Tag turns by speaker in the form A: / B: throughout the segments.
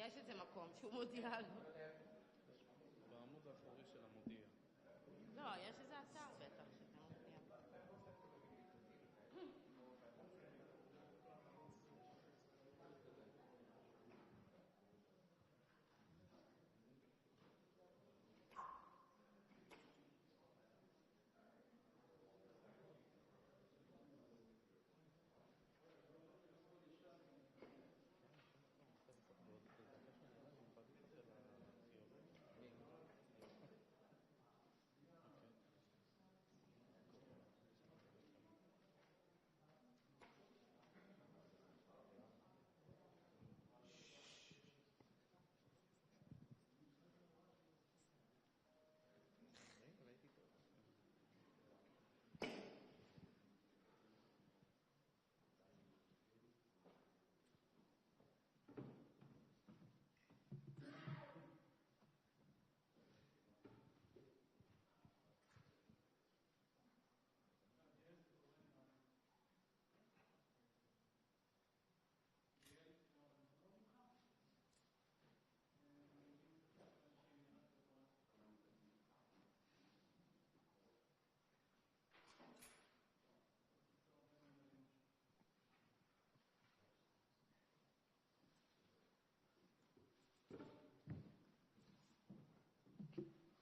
A: יש איזה מקום שהוא מודיע לו.
B: בעמוד האחורי של המודיע.
A: לא, יש איזה אתר בטח שזה מופיע.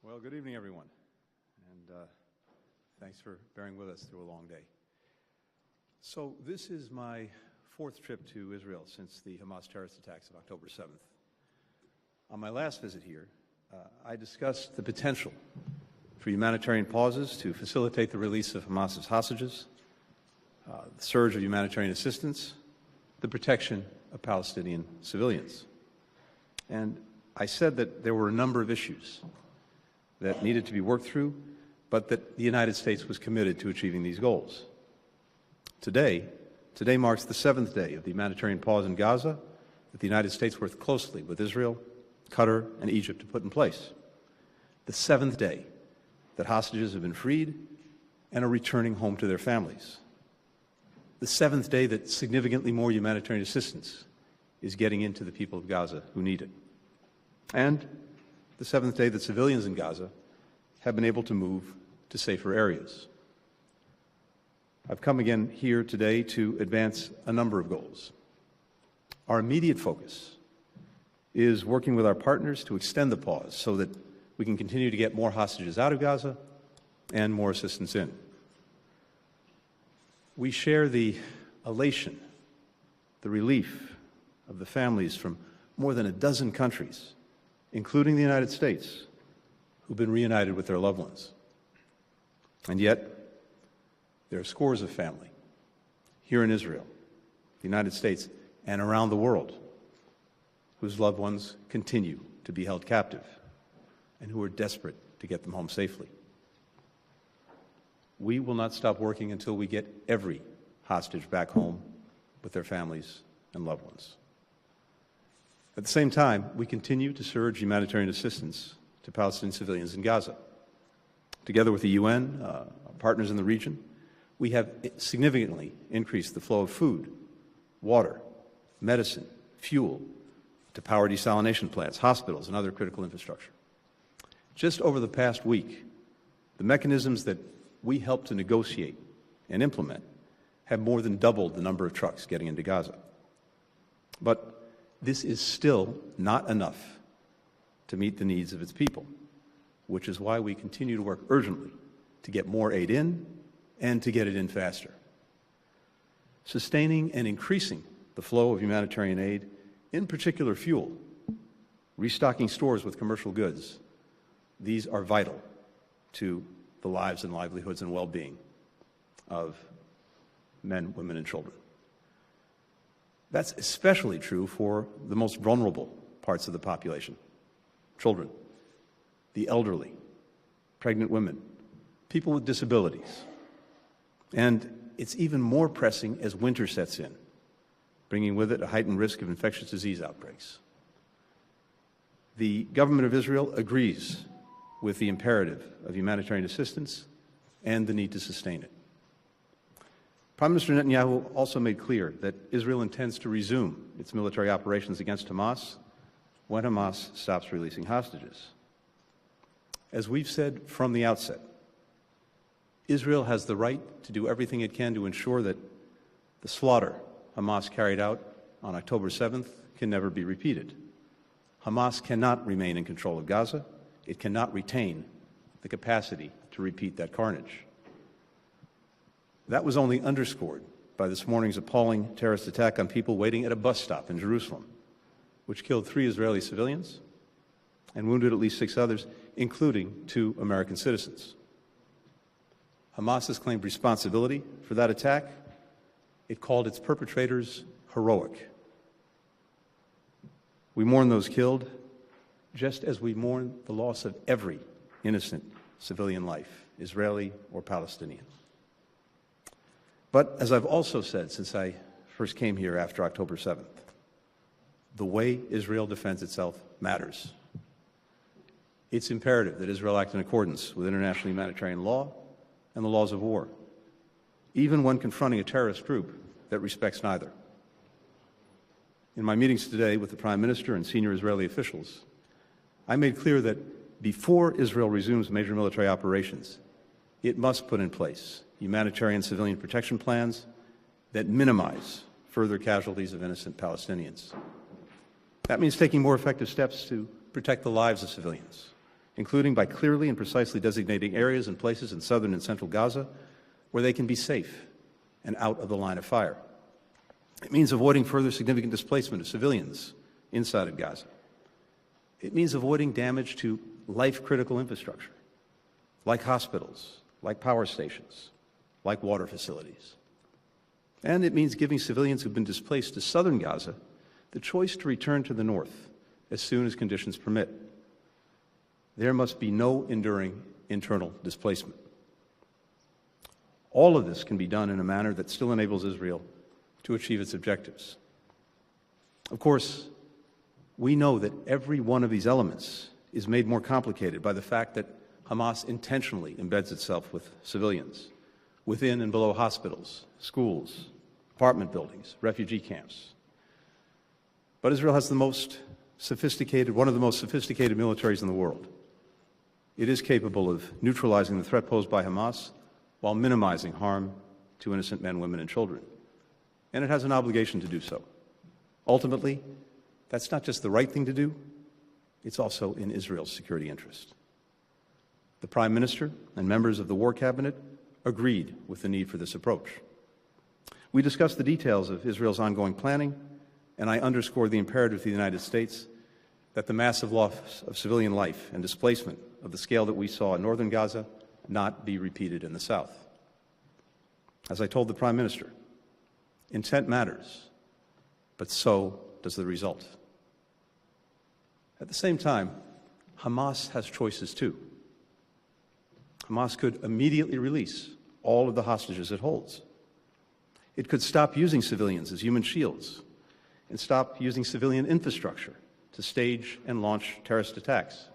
C: Well, good evening, everyone, and thanks for bearing with us through a long day. So this is my fourth trip to Israel since the Hamas terrorist attacks of October 7th. On my last visit here, I discussed the potential for humanitarian pauses to facilitate the release of Hamas's hostages, the surge of humanitarian assistance, the protection of Palestinian civilians. And I said that there were a number of issues that needed to be worked through, but that the United States was committed to achieving these goals. Today marks the seventh day of the humanitarian pause in Gaza that the United States worked closely with Israel, Qatar, and Egypt to put in place. The seventh day that hostages have been freed and are returning home to their families. The seventh day that significantly more humanitarian assistance is getting into the people of Gaza who need it. And the seventh day that civilians in Gaza have been able to move to safer areas. I've come again here today to advance a number of goals. Our immediate focus is working with our partners to extend the pause so that we can continue to get more hostages out of Gaza and more assistance in. We share the elation, the relief of the families from more than a dozen countries, including the United States, who've been reunited with their loved ones. And yet, there are scores of family here in Israel, the United States, and around the world whose loved ones continue to be held captive and who are desperate to get them home safely. We will not stop working until we get every hostage back home with their families and loved ones. At the same time, we continue to surge humanitarian assistance to Palestinian civilians in Gaza. Together with the UN, our partners in the region, we have significantly increased the flow of food, water, medicine, fuel to power desalination plants, hospitals, and other critical infrastructure. Just over the past week, the mechanisms that we helped to negotiate and implement have more than doubled the number of trucks getting into Gaza. But this is still not enough to meet the needs of its people, which is why we continue to work urgently to get more aid in and to get it in faster. Sustaining and increasing the flow of humanitarian aid, in particular fuel, restocking stores with commercial goods, these are vital to the lives and livelihoods and well-being of men, women, and children. That's especially true for the most vulnerable parts of the population: children, the elderly, pregnant women, people with disabilities. And it's even more pressing as winter sets in, bringing with it a heightened risk of infectious disease outbreaks. The government of Israel agrees with the imperative of humanitarian assistance and the need to sustain it. Prime Minister Netanyahu also made clear that Israel intends to resume its military operations against Hamas when Hamas stops releasing hostages. As we've said from the outset, Israel has the right to do everything it can to ensure that the slaughter Hamas carried out on October 7th can never be repeated. Hamas cannot remain in control of Gaza. It cannot retain the capacity to repeat that carnage. That was only underscored by this morning's appalling terrorist attack on people waiting at a bus stop in Jerusalem, which killed 3 Israeli civilians and wounded at least 6 others, including 2 American citizens. Hamas has claimed responsibility for that attack. It called its perpetrators heroic. We mourn those killed, just as we mourn the loss of every innocent civilian life, Israeli or Palestinian. But as I've also said since I first came here after October 7th, the way Israel defends itself matters. It's imperative that Israel act in accordance with international humanitarian law and the laws of war, even when confronting a terrorist group that respects neither. In my meetings today with the Prime Minister and senior Israeli officials, I made clear that before Israel resumes major military operations, it must put in place humanitarian civilian protection plans that minimize further casualties of innocent Palestinians. That means taking more effective steps to protect the lives of civilians, including by clearly and precisely designating areas and places in southern and central Gaza where they can be safe and out of the line of fire. It means avoiding further significant displacement of civilians inside of Gaza. It means avoiding damage to life-critical infrastructure, like hospitals, like power stations, like water facilities. And it means giving civilians who've been displaced to southern Gaza the choice to return to the north as soon as conditions permit. There must be no enduring internal displacement. All of this can be done in a manner that still enables Israel to achieve its objectives. Of course, we know that every one of these elements is made more complicated by the fact that Hamas intentionally embeds itself with civilians, within and below hospitals, schools, apartment buildings, refugee camps. But Israel has one of the most sophisticated militaries in the world. It is capable of neutralizing the threat posed by Hamas while minimizing harm to innocent men, women, and children. And it has an obligation to do so. Ultimately, that's not just the right thing to do, it's also in Israel's security interest. The Prime Minister and members of the War Cabinet agreed with the need for this approach. We discussed the details of Israel's ongoing planning, and I underscored the imperative to the United States that the massive loss of civilian life and displacement of the scale that we saw in northern Gaza not be repeated in the south. As I told the Prime Minister, intent matters, but so does the result. At the same time, Hamas has choices too. Hamas could immediately release all of the hostages it holds. It could stop using civilians as human shields and stop using civilian infrastructure to stage and launch terrorist attacks.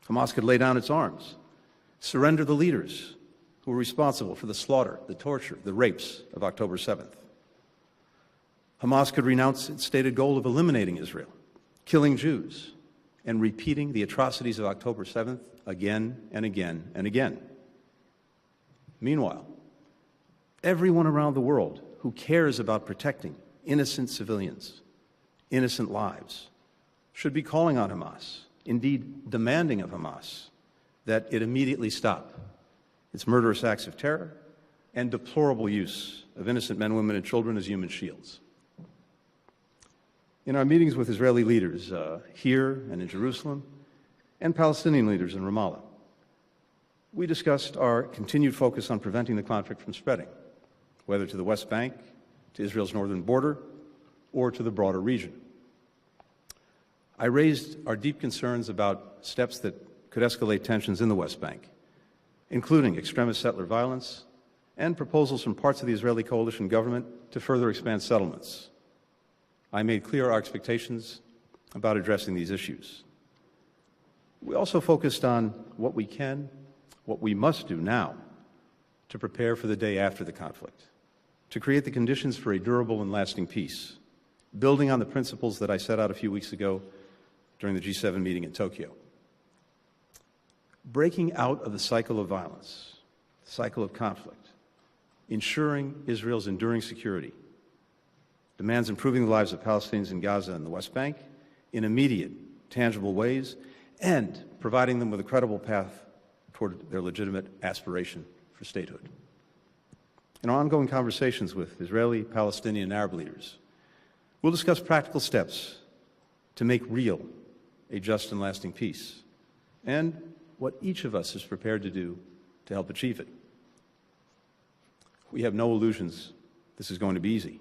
C: Hamas could lay down its arms, surrender the leaders who were responsible for the slaughter, the torture, the rapes of October 7th. Hamas could renounce its stated goal of eliminating Israel, killing Jews, and repeating the atrocities of October 7th again and again and again. Meanwhile, everyone around the world who cares about protecting innocent civilians, innocent lives, should be calling on Hamas, indeed demanding of Hamas, that it immediately stop its murderous acts of terror and deplorable use of innocent men, women, and children as human shields. In our meetings with Israeli leaders here and in Jerusalem, and Palestinian leaders in Ramallah, we discussed our continued focus on preventing the conflict from spreading, whether to the West Bank, to Israel's northern border, or to the broader region. I raised our deep concerns about steps that could escalate tensions in the West Bank, including extremist settler violence and proposals from parts of the Israeli coalition government to further expand settlements. I made clear our expectations about addressing these issues. We also focused on what we can, what we must do now to prepare for the day after the conflict, to create the conditions for a durable and lasting peace, building on the principles that I set out a few weeks ago during the G7 meeting in Tokyo. Breaking out of the cycle of violence, the cycle of conflict, ensuring Israel's enduring security, demands improving the lives of Palestinians in Gaza and the West Bank in immediate, tangible ways, and providing them with a credible path toward their legitimate aspiration for statehood. In our ongoing conversations with Israeli, Palestinian, and Arab leaders, we'll discuss practical steps to make real a just and lasting peace, and what each of us is prepared to do to help achieve it. We have no illusions this is going to be easy.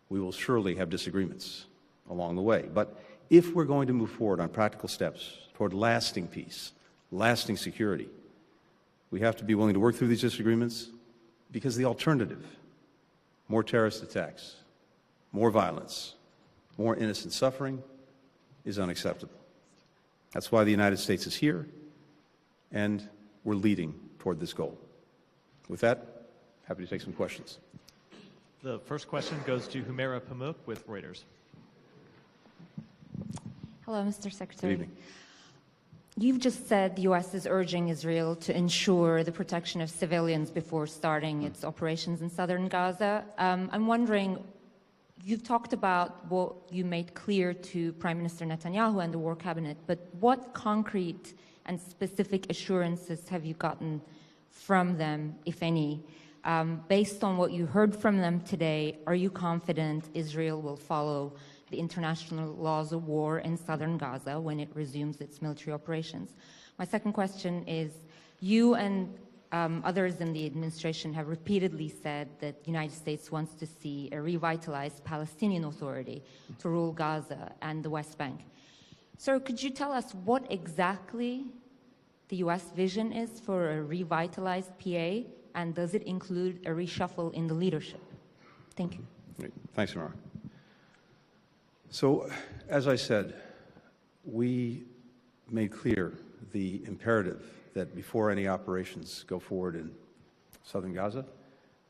C: We will surely have disagreements along the way, but if we're going to move forward on practical steps toward lasting peace, lasting security, we have to be willing to work through these disagreements, because the alternative, more terrorist attacks, more violence, more innocent suffering, is unacceptable. That's why the United States is here, and we're leading toward this goal. With that, happy to take some questions.
D: The first question goes to Humaira Pamuk with Reuters.
E: Hello, Mr. Secretary.
C: Good evening.
E: You've just said the U.S. is urging Israel to ensure the protection of civilians before starting its operations in southern Gaza. I'm wondering, you've talked about what you made clear to Prime Minister Netanyahu and the War Cabinet, but what concrete and specific assurances have you gotten from them, if any? Based on what you heard from them today, are you confident Israel will follow the international laws of war in southern Gaza when it resumes its military operations? My second question is, you and others in the administration have repeatedly said that the United States wants to see a revitalized Palestinian Authority to rule Gaza and the West Bank. Sir, could you tell us what exactly the U.S. vision is for a revitalized PA, and does it include a reshuffle in the leadership? Thank you.
C: Great. Thanks, Mara. So, as I said, we made clear the imperative that before any operations go forward in southern Gaza,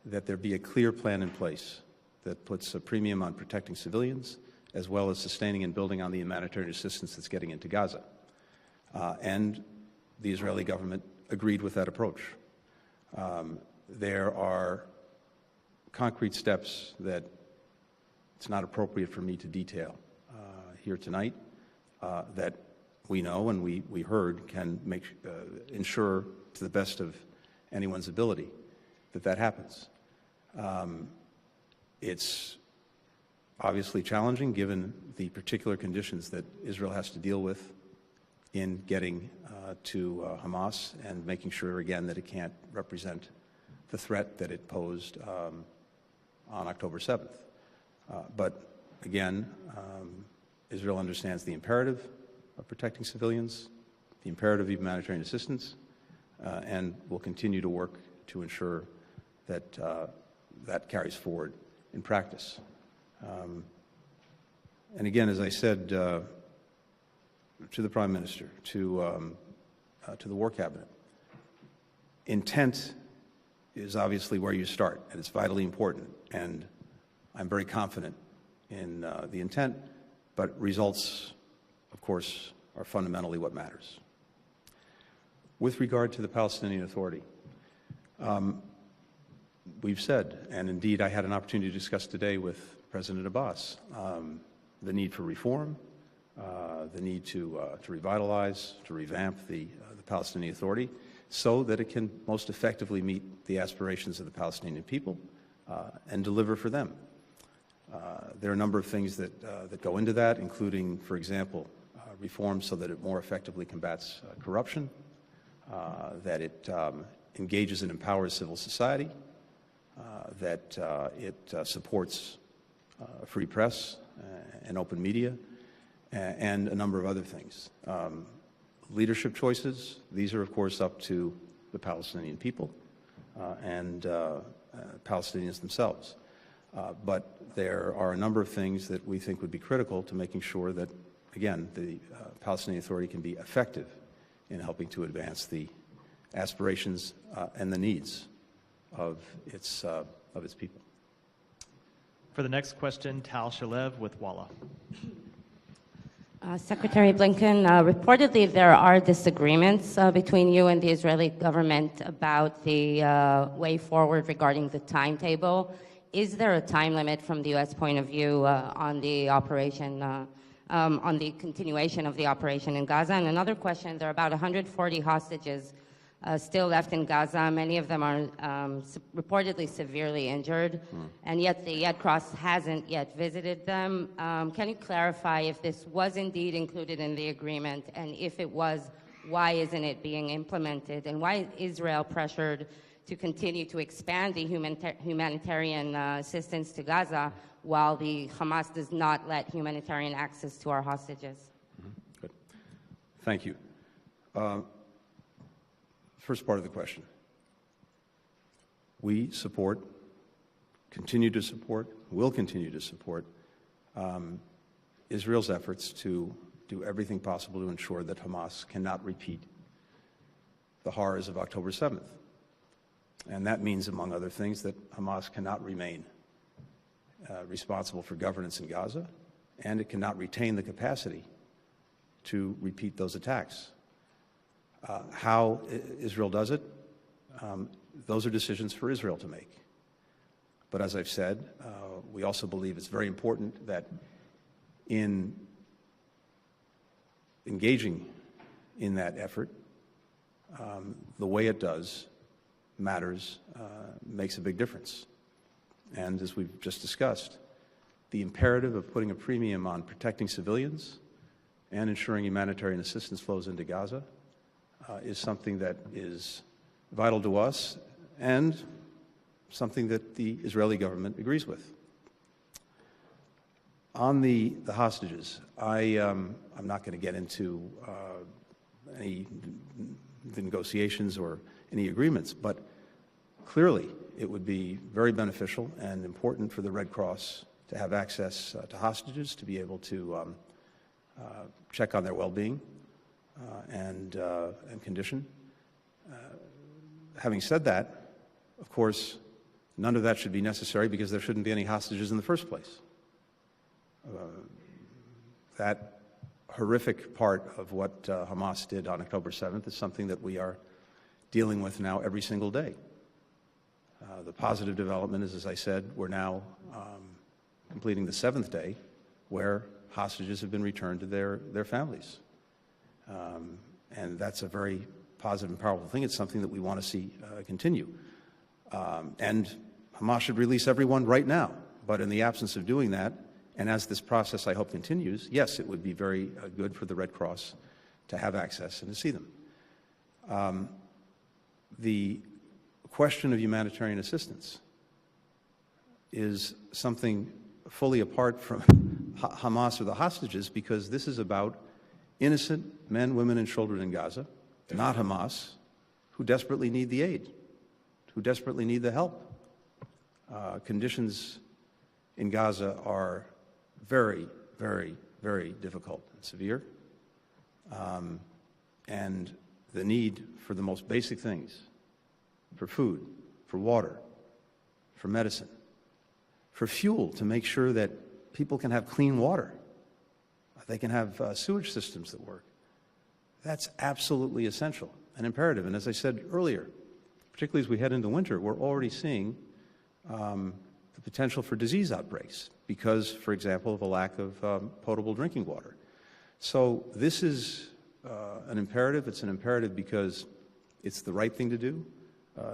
C: that there be a clear plan in place that puts a premium on protecting civilians, as well as sustaining and building on the humanitarian assistance that's getting into Gaza. And the Israeli government agreed with that approach. There are concrete steps that it's not appropriate for me to detail here tonight that we know and we heard can ensure to the best of anyone's ability that happens. It's obviously challenging given the particular conditions that Israel has to deal with in getting to Hamas and making sure, again, that it can't represent the threat that it posed on October 7th. But again, Israel understands the imperative of protecting civilians, the imperative of humanitarian assistance, and will continue to work to ensure that that carries forward in practice. And again, as I said to the Prime Minister, to the War Cabinet, intent is obviously where you start, and it's vitally important. And I'm very confident in the intent, but results, of course, are fundamentally what matters. With regard to the Palestinian Authority, we've said, and indeed I had an opportunity to discuss today with President Abbas, the need for reform, the need to revitalize, to revamp the Palestinian Authority so that it can most effectively meet the aspirations of the Palestinian people and deliver for them. There are a number of things that go into that, including, for example, reform so that it more effectively combats corruption, that it engages and empowers civil society, that it supports a free press and open media, and a number of other things. Leadership choices, these are, of course, up to the Palestinian people and Palestinians themselves. But there are a number of things that we think would be critical to making sure that, again, the Palestinian Authority can be effective in helping to advance the aspirations and the needs of its people.
D: For the next question, Tal Shalev with Walla.
F: Secretary Blinken, reportedly there are disagreements between you and the Israeli government about the way forward regarding the timetable. Is there a time limit from the U.S. point of view on the operation, on the continuation of the operation in Gaza? And another question, there are about 140 hostages still left in Gaza. Many of them are reportedly severely injured, and yet the Red Cross hasn't yet visited them. Can you clarify if this was indeed included in the agreement, and if it was, why isn't it being implemented, and why is Israel pressured to continue to expand the humanitarian assistance to Gaza while the Hamas does not let humanitarian access to our hostages?
C: Good. Thank you. First part of the question. We support, continue to support, will continue to support Israel's efforts to do everything possible to ensure that Hamas cannot repeat the horrors of October 7th. And that means, among other things, that Hamas cannot remain responsible for governance in Gaza, and it cannot retain the capacity to repeat those attacks. How Israel does it, those are decisions for Israel to make. But as I've said, we also believe it's very important that in engaging in that effort, the way it does matters, makes a big difference. And as we've just discussed, the imperative of putting a premium on protecting civilians and ensuring humanitarian assistance flows into Gaza is something that is vital to us and something that the Israeli government agrees with. On the hostages, I'm not going to get into any negotiations or any agreements, but clearly it would be very beneficial and important for the Red Cross to have access to hostages, to be able to check on their well-being and condition. Having said that, of course, none of that should be necessary because there shouldn't be any hostages in the first place. That horrific part of what Hamas did on October 7th is something that we are dealing with now every single day. The positive development is, as I said, we're now completing the 7th day where hostages have been returned to their families. And that's a very positive and powerful thing. It's something that we want to see continue. And Hamas should release everyone right now. But in the absence of doing that, and as this process, I hope, continues, yes, it would be very good for the Red Cross to have access and to see them. The question of humanitarian assistance is something fully apart from Hamas or the hostages, because this is about innocent men, women, and children in Gaza, not Hamas, who desperately need the aid, who desperately need the help. Conditions in Gaza are very, very, very difficult and severe. And the need for the most basic things, for food, for water, for medicine, for fuel to make sure that people can have clean water, they can have sewage systems that work. That's absolutely essential and imperative. And as I said earlier, particularly as we head into winter, we're already seeing the potential for disease outbreaks because, for example, of a lack of potable drinking water. So this is an imperative. It's an imperative because it's the right thing to do.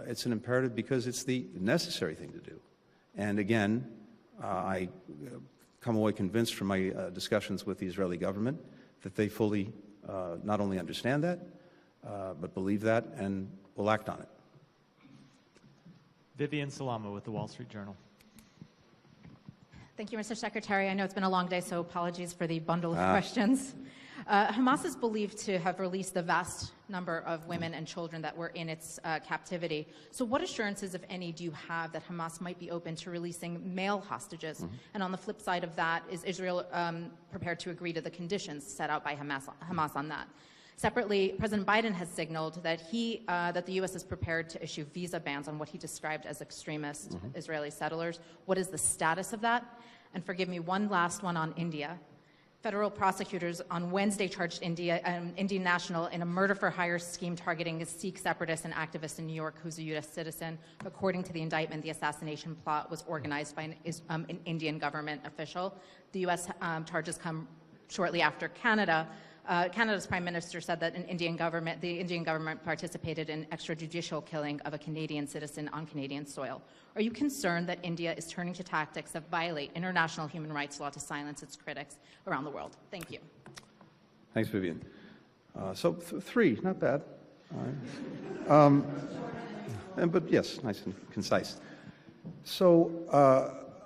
C: It's an imperative because it's the necessary thing to do. And again, I come away convinced from my discussions with the Israeli government that they fully not only understand that, but believe that and will act on it.
D: Vivian Salama with the Wall Street Journal.
G: Thank you, Mr. Secretary. I know it's been a long day, so apologies for the bundle of questions. Hamas is believed to have released the vast number of women and children that were in its captivity. So what assurances, if any, do you have that Hamas might be open to releasing male hostages? And on the flip side of that, is Israel prepared to agree to the conditions set out by Hamas on that? Separately, President Biden has signaled that that the U.S. is prepared to issue visa bans on what he described as extremist Israeli settlers. What is the status of that? And forgive me, one last one on India. Federal prosecutors on Wednesday charged an Indian national in a murder-for-hire scheme targeting a Sikh separatist and activist in New York who's a U.S. citizen. According to the indictment, the assassination plot was organized by an Indian government official. The U.S. Charges come shortly after Canada. Canada's Prime Minister said that the Indian government participated in extrajudicial killing of a Canadian citizen on Canadian soil. Are you concerned that India is turning to tactics that violate international human rights law to silence its critics around the world? Thank you.
C: Thanks, Vivian. Three, not bad. All right. But yes, nice and concise. So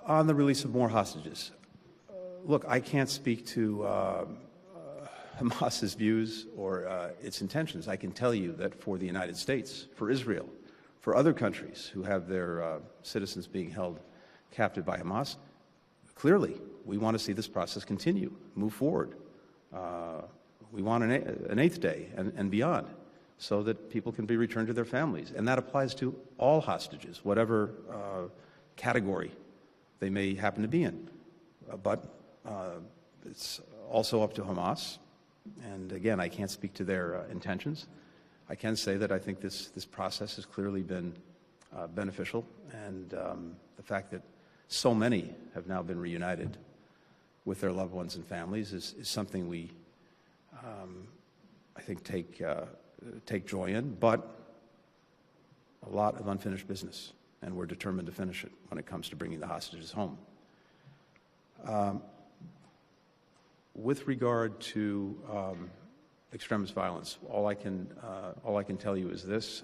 C: on the release of more hostages, look, I can't speak to Hamas's views or its intentions. I can tell you that for the United States, for Israel, for other countries who have their citizens being held captive by Hamas, clearly we want to see this process continue, move forward. We want an eighth day and beyond so that people can be returned to their families. And that applies to all hostages, whatever category they may happen to be in. But it's also up to Hamas. And again, I can't speak to their intentions. I can say that I think this process has clearly been beneficial, and the fact that so many have now been reunited with their loved ones and families is something we, I think, take joy in, but a lot of unfinished business, and we're determined to finish it when it comes to bringing the hostages home. With regard to extremist violence, all I can tell you is this: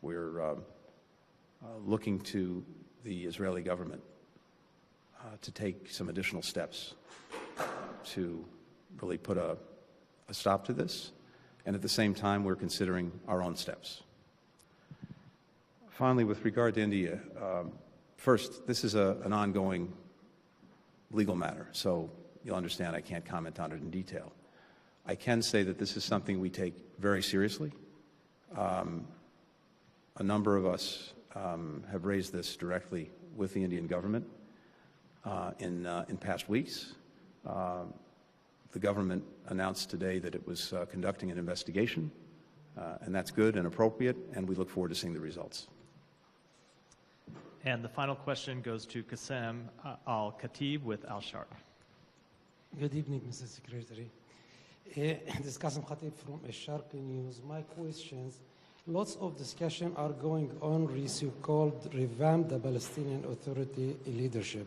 C: we're looking to the Israeli government to take some additional steps to really put a stop to this, and at the same time, we're considering our own steps. Finally, with regard to India, first, this is an ongoing legal matter, so you'll understand I can't comment on it in detail. I can say that this is something we take very seriously. A number of us have raised this directly with the Indian government in past weeks. The government announced today that it was conducting an investigation, and that's good and appropriate, and we look forward to seeing the results.
D: And the final question goes to Qassem Al-Khatib with Al-Sharq.
H: Good evening, Mr. Secretary. This is Qassem Khatib from Al-Sharq News. My questions, lots of discussion are going on with so-called revamp the Palestinian Authority leadership.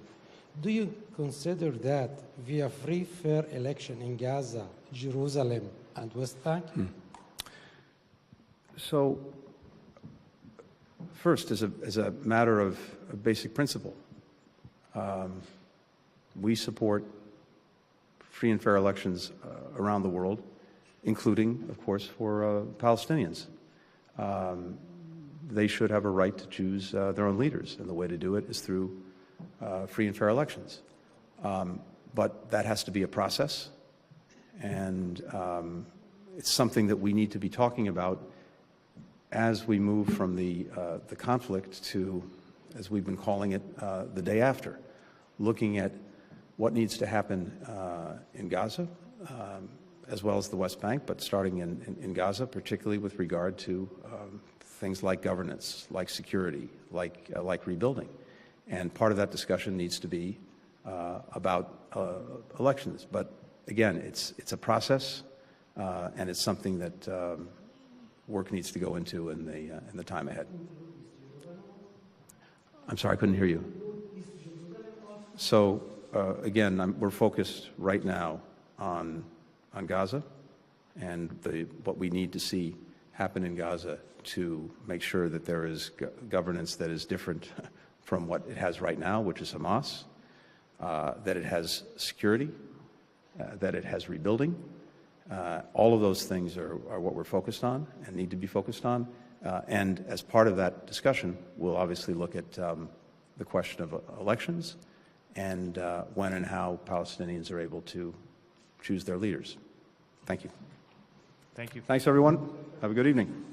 H: Do you consider that via free, fair election in Gaza, Jerusalem, and West Bank?
C: So, first, as a matter of basic principle, we support free and fair elections around the world, including, of course, for Palestinians. They should have a right to choose their own leaders, and the way to do it is through free and fair elections. But that has to be a process, and it's something that we need to be talking about as we move from the conflict to, as we've been calling it, the day after, looking at what needs to happen in Gaza, as well as the West Bank, but starting in Gaza, particularly with regard to things like governance, like security, like rebuilding. And part of that discussion needs to be about elections. But again, it's a process, and it's something that work needs to go into in the time ahead. I'm sorry, I couldn't hear you. So again, we're focused right now on Gaza and what we need to see happen in Gaza to make sure that there is governance that is different from what it has right now, which is Hamas, that it has security, that it has rebuilding. All of those things are what we're focused on and need to be focused on. And as part of that discussion, we'll obviously look at the question of elections and when and how Palestinians are able to choose their leaders. Thank you.
D: Thank you.
C: Thanks, everyone. Have a good evening.